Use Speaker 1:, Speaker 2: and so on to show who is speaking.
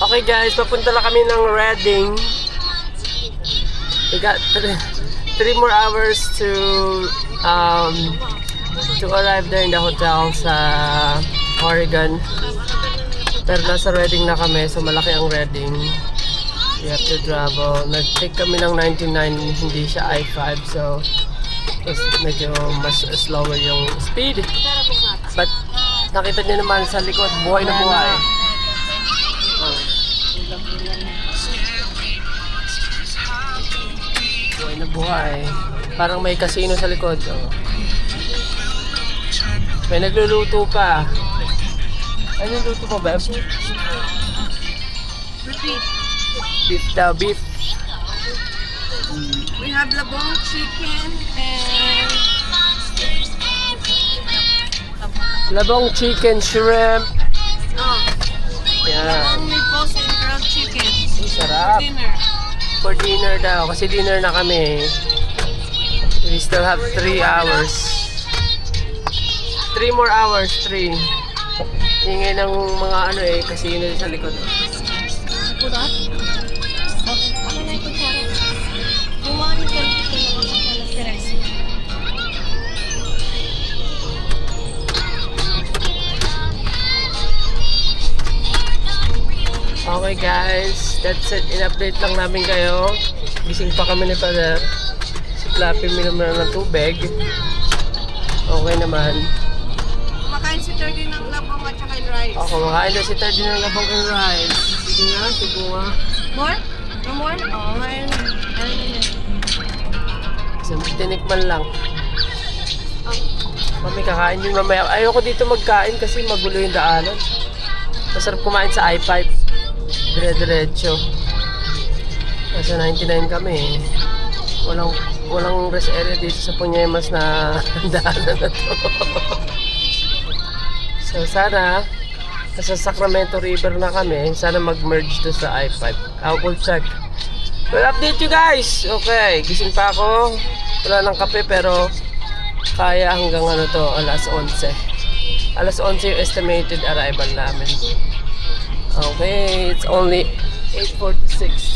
Speaker 1: Okay guys, papunta na kami ng Reading. We got 3 more hours to arrive there in the hotel sa Oregon. Pero nasa Reading na kami, so malaki ang Reading. We have to travel. Nag-take kami ng 99, hindi siya I-5, so medyo mas slower yung speed. But nakita niyo naman sa likod, buhay na buhay. Buhay na buhay. Parang may casino sa likod. Oh. May nagluluto pa. Ano yung luto mo, Beb? Beef daw, beef.
Speaker 2: We have labong chicken and
Speaker 1: Labong chicken, shrimp.
Speaker 2: oh,
Speaker 1: Yan.
Speaker 2: labong meatballs and grilled chicken.
Speaker 1: Ang sarap.
Speaker 2: For dinner.
Speaker 1: For dinner daw, kasi dinner na kami. We still have 3 hours. 3 more hours, 3. Ingay ng mga ano eh, casino sa likod.
Speaker 2: Pura? Okay. Ano na yung kutsara? Yung mga nagkaroon ko na mga stress.
Speaker 1: Okay guys, that's it. In-update lang namin kayo. Gising pa kami ni Father. Si Flappy minom na ng tubig. Okay naman.
Speaker 2: Kumakain si Turdy ng labong at saka yung rice.
Speaker 1: Ako, makain na si Ted ng labong and rice. Sige nga, sige nga.
Speaker 2: More? No more? Oo, ngayon. Ano yun?
Speaker 1: Kasi tinikman lang.
Speaker 2: Oh.
Speaker 1: Mami, kakain yun mamaya. Ayoko dito magkain kasi magulo yung daanan. Masarap kumain sa I-5. Dire-diretso. Nasa 99 kami. Walang rest area dito sa Puñemas na daanan na to. So sana nasa Sacramento River na kami. Sana mag-merge to sa I-5. I will check. We'll update you guys. Okay, gising pa ako. Wala ng kape pero kaya hanggang ano to, alas 11. Alas 11 yung estimated arrival namin. Okay, it's only 8:46.